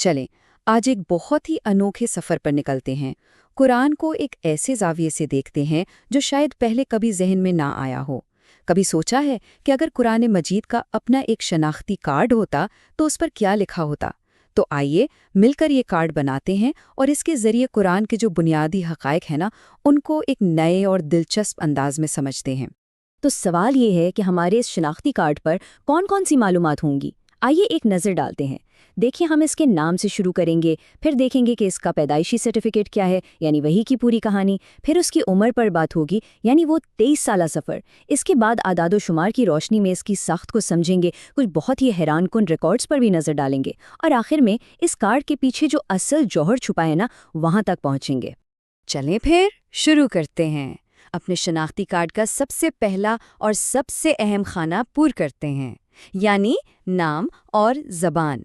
چلیں آج ایک بہت ہی انوکھے سفر پر نکلتے ہیں۔ قرآن کو ایک ایسے زاویے سے دیکھتے ہیں جو شاید پہلے کبھی ذہن میں نہ آیا ہو۔ کبھی سوچا ہے کہ اگر قرآن مجید کا اپنا ایک شناختی کارڈ ہوتا تو اس پر کیا لکھا ہوتا؟ تو آئیے مل کر یہ کارڈ بناتے ہیں اور اس کے ذریعے قرآن کے جو بنیادی حقائق ہیں ان کو ایک نئے اور دلچسپ انداز میں سمجھتے ہیں۔ تو سوال یہ ہے کہ ہمارے اس شناختی کارڈ پر کون کون سی معلومات ہوں گی؟ آئیے ایک نظر ڈالتے ہیں۔ دیکھیں، ہم اس کے نام سے شروع کریں گے، پھر دیکھیں گے کہ اس کا پیدائشی سرٹیفکیٹ کیا ہے، یعنی وہی کی پوری کہانی، پھر اس کی عمر پر بات ہوگی، یعنی وہ 23 سالہ سفر۔ اس کے بعد اعداد و شمار کی روشنی میں اس کی ساخت کو سمجھیں گے، کچھ بہت ہی حیران کن ریکارڈز پر بھی نظر ڈالیں گے، اور آخر میں اس کارڈ کے پیچھے جو اصل جوہر چھپا ہے وہاں تک پہنچیں گے۔ چلیں پھر شروع کرتے ہیں۔ اپنے شناختی کارڈ کا سب سے پہلا اور سب سے اہم خانہ پور کرتے ہیں، یعنی نام اور زبان۔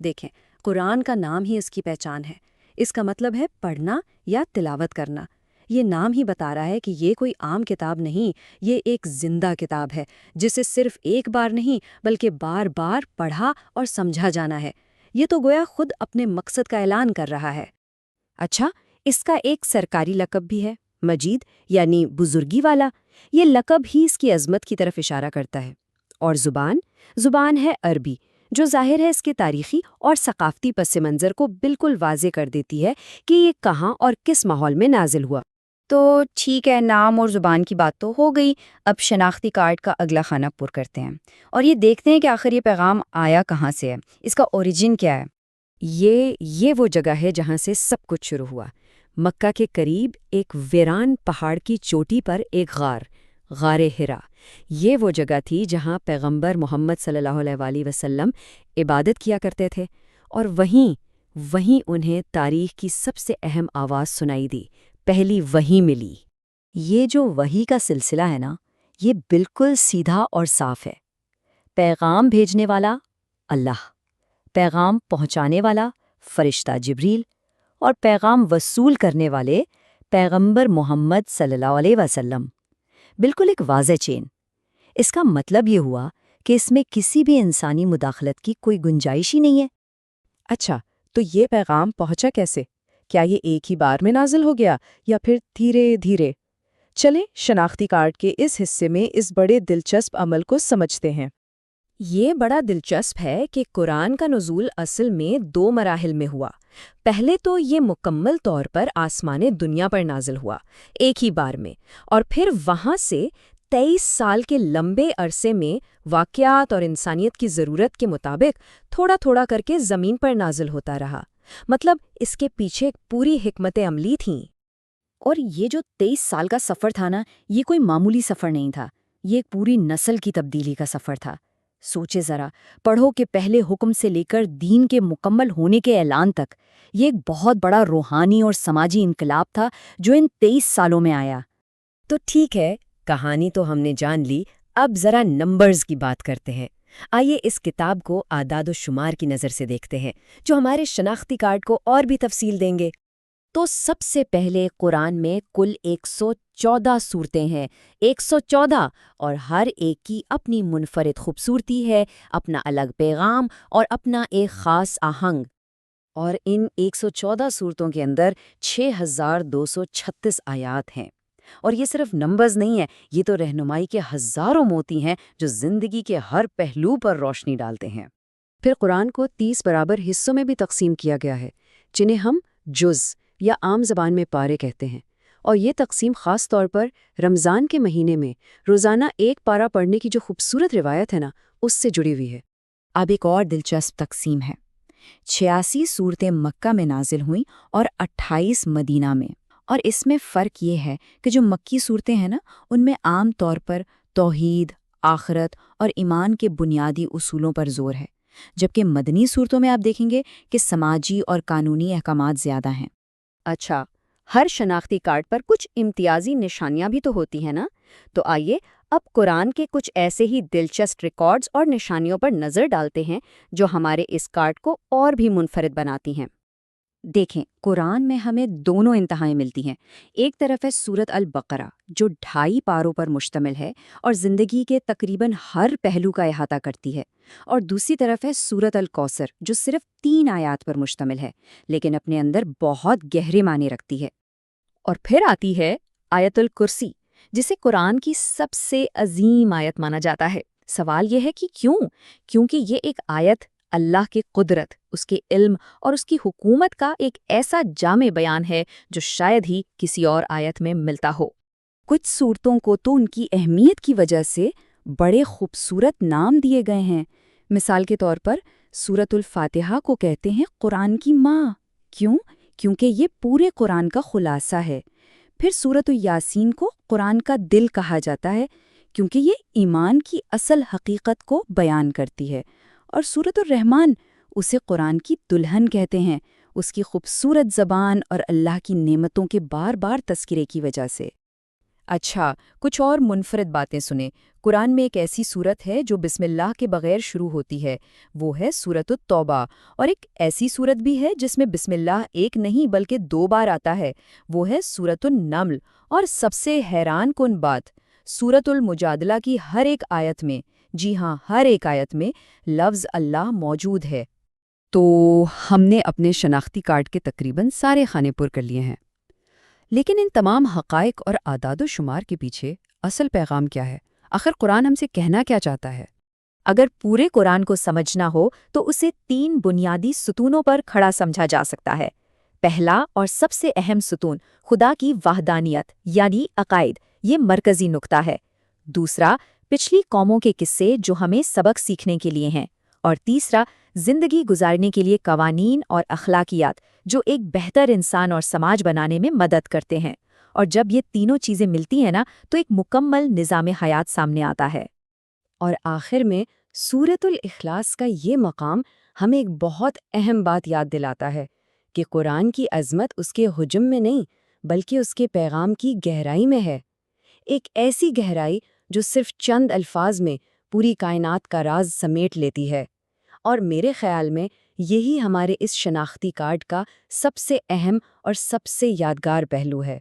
دیکھیں، قرآن کا نام ہی اس کی پہچان ہے۔ اس کا مطلب ہے پڑھنا یا تلاوت کرنا۔ یہ نام ہی بتا رہا ہے کہ یہ کوئی عام کتاب نہیں، یہ ایک زندہ کتاب ہے جسے صرف ایک بار نہیں بلکہ بار بار پڑھا اور سمجھا جانا ہے۔ یہ تو گویا خود اپنے مقصد کا اعلان کر رہا ہے۔ اچھا، اس کا ایک سرکاری لقب بھی ہے، مجید یعنی بزرگی والا۔ یہ لقب ہی اس کی عظمت کی طرف اشارہ کرتا ہے۔ اور زبان ہے عربی، جو ظاہر ہے اس کے تاریخی اور ثقافتی پس منظر کو بالکل واضح کر دیتی ہے کہ یہ کہاں اور کس ماحول میں نازل ہوا۔ تو ٹھیک ہے، نام اور زبان کی بات تو ہو گئی۔ اب شناختی کارڈ کا اگلا خانہ پر کرتے ہیں اور یہ دیکھتے ہیں کہ آخر یہ پیغام آیا کہاں سے ہے، اس کا اوریجن کیا ہے۔ یہ وہ جگہ ہے جہاں سے سب کچھ شروع ہوا۔ مکہ کے قریب ایک ویران پہاڑ کی چوٹی پر ایک غار ہرا۔ یہ وہ جگہ تھی جہاں پیغمبر محمد صلی اللہ علیہ وآلہ وسلم عبادت کیا کرتے تھے، اور وہیں انہیں تاریخ کی سب سے اہم آواز سنائی دی، پہلی وحی ملی۔ یہ جو وحی کا سلسلہ ہے یہ بالکل سیدھا اور صاف ہے۔ پیغام بھیجنے والا اللہ، پیغام پہنچانے والا فرشتہ جبریل، اور پیغام وصول کرنے والے پیغمبر محمد صلی اللہ علیہ وسلم۔ بالکل ایک واضح چین۔ اس کا مطلب یہ ہوا کہ اس میں کسی بھی انسانی مداخلت کی کوئی گنجائش ہی نہیں ہے۔ اچھا، تو یہ پیغام پہنچا کیسے؟ کیا یہ ایک ہی بار میں نازل ہو گیا یا پھر دھیرے دھیرے؟ چلیں شناختی کارڈ کے اس حصے میں اس بڑے دلچسپ عمل کو سمجھتے ہیں۔ یہ بڑا دلچسپ ہے کہ قرآن کا نزول اصل میں 2 مراحل میں ہوا۔ پہلے تو یہ مکمل طور پر آسمان دنیا پر نازل ہوا، ایک ہی بار میں، اور پھر وہاں سے 23 سال کے لمبے عرصے میں واقعات اور انسانیت کی ضرورت کے مطابق تھوڑا تھوڑا کر کے زمین پر نازل ہوتا رہا۔ مطلب اس کے پیچھے پوری حکمت عملی تھیں۔ اور یہ جو 23 سال کا سفر تھا یہ کوئی معمولی سفر نہیں تھا، یہ ایک پوری نسل کی تبدیلی کا سفر تھا۔ سوچے ذرا، پڑھو کہ پہلے حکم سے لے کر دین کے مکمل ہونے کے اعلان تک، یہ ایک بہت بڑا روحانی اور سماجی انقلاب تھا جو ان 23 سالوں میں آیا۔ تو ٹھیک ہے، کہانی تو ہم نے جان لی، اب ذرا نمبرز کی بات کرتے ہیں۔ آئیے اس کتاب کو اعداد و شمار کی نظر سے دیکھتے ہیں، جو ہمارے شناختی کارڈ کو اور بھی تفصیل دیں گے۔ تو سب سے پہلے قرآن میں کل 114 سورتیں ہیں، 114، اور ہر ایک کی اپنی منفرد خوبصورتی ہے، اپنا الگ پیغام اور اپنا ایک خاص آہنگ۔ اور ان 114 سورتوں کے اندر 6236 آیات ہیں۔ اور یہ صرف نمبرز نہیں ہیں، یہ تو رہنمائی کے ہزاروں موتی ہیں جو زندگی کے ہر پہلو پر روشنی ڈالتے ہیں۔ پھر قرآن کو 30 برابر حصوں میں بھی تقسیم کیا گیا ہے، جنہیں ہم جز یا عام زبان میں پارے کہتے ہیں، اور یہ تقسیم خاص طور پر رمضان کے مہینے میں روزانہ ایک پارہ پڑھنے کی جو خوبصورت روایت ہے اس سے جڑی ہوئی ہے۔ اب ایک اور دلچسپ تقسیم ہے۔ 86 سورتیں مکہ میں نازل ہوئیں اور 28 مدینہ میں، اور اس میں فرق یہ ہے کہ جو مکی صورتیں ہیں ان میں عام طور پر توحید، آخرت اور ایمان کے بنیادی اصولوں پر زور ہے، جبکہ مدنی صورتوں میں آپ دیکھیں گے کہ سماجی اور قانونی احکامات زیادہ ہیں۔ اچھا، ہر شناختی کارڈ پر کچھ امتیازی نشانیاں بھی تو ہوتی ہیں تو آئیے اب قرآن کے کچھ ایسے ہی دلچسپ ریکارڈز اور نشانیوں پر نظر ڈالتے ہیں جو ہمارے اس کارڈ کو اور بھی منفرد بناتی ہیں۔ دیکھیں قرآن میں ہمیں دونوں انتہائیں ملتی ہیں۔ ایک طرف ہے سورت البقرہ جو 2.5 پاروں پر مشتمل ہے اور زندگی کے تقریباً ہر پہلو کا احاطہ کرتی ہے، اور دوسری طرف ہے سورت الکوثر جو صرف 3 آیات پر مشتمل ہے لیکن اپنے اندر بہت گہرے معنی رکھتی ہے۔ اور پھر آتی ہے آیت الکرسی، جسے قرآن کی سب سے عظیم آیت مانا جاتا ہے۔ سوال یہ ہے کہ کیوں؟ کیونکہ یہ ایک آیت اللہ کی قدرت، اس کے علم اور اس کی حکومت کا ایک ایسا جامع بیان ہے جو شاید ہی کسی اور آیت میں ملتا ہو۔ کچھ صورتوں کو تو ان کی اہمیت کی وجہ سے بڑے خوبصورت نام دیے گئے ہیں۔ مثال کے طور پر سورت الفاتحہ کو کہتے ہیں قرآن کی ماں۔ کیوں؟ کیونکہ یہ پورے قرآن کا خلاصہ ہے۔ پھر سورت یاسین کو قرآن کا دل کہا جاتا ہے کیونکہ یہ ایمان کی اصل حقیقت کو بیان کرتی ہے، اور سورت الرحمن اسے قرآن کی دلہن کہتے ہیں، اس کی خوبصورت زبان اور اللہ کی نعمتوں کے بار بار تذکرے کی وجہ سے۔ اچھا، کچھ اور منفرد باتیں سنیں۔ قرآن میں ایک ایسی سورت ہے جو بسم اللہ کے بغیر شروع ہوتی ہے، وہ ہے سورت التوبہ، اور ایک ایسی سورت بھی ہے جس میں بسم اللہ ایک نہیں بلکہ 2 بار آتا ہے، وہ ہے سورت النمل۔ اور سب سے حیران کن بات، سورت المجادلہ کی ہر ایک آیت میں، جی ہاں ہر ایک آیت میں، لفظ اللہ موجود ہے۔ تو ہم نے اپنے شناختی کارڈ کے تقریباً سارے خانے پر کر لیے ہیں، لیکن ان تمام حقائق اور اعداد و شمار کے پیچھے اصل پیغام کیا ہے؟ آخر قرآن ہم سے کہنا کیا چاہتا ہے؟ اگر پورے قرآن کو سمجھنا ہو تو اسے 3 بنیادی ستونوں پر کھڑا سمجھا جا سکتا ہے۔ پہلا اور سب سے اہم ستون خدا کی وحدانیت یعنی عقائد، یہ مرکزی نقطہ ہے۔ دوسرا، پچھلی قوموں کے قصے جو ہمیں سبق سیکھنے کے لیے ہیں۔ اور تیسرا، زندگی گزارنے کے لیے قوانین اور اخلاقیات جو ایک بہتر انسان اور سماج بنانے میں مدد کرتے ہیں۔ اور جب یہ تینوں چیزیں ملتی ہیں نا تو ایک مکمل نظام حیات سامنے آتا ہے۔ اور آخر میں سورت الاخلاص کا یہ مقام ہمیں ایک بہت اہم بات یاد دلاتا ہے کہ قرآن کی عظمت اس کے حجم میں نہیں بلکہ اس کے پیغام کی گہرائی میں ہے، ایک ایسی گہرائی جو صرف چند الفاظ میں پوری کائنات کا راز سمیٹ لیتی ہے۔ اور میرے خیال میں یہی ہمارے اس شناختی کارڈ کا سب سے اہم اور سب سے یادگار پہلو ہے۔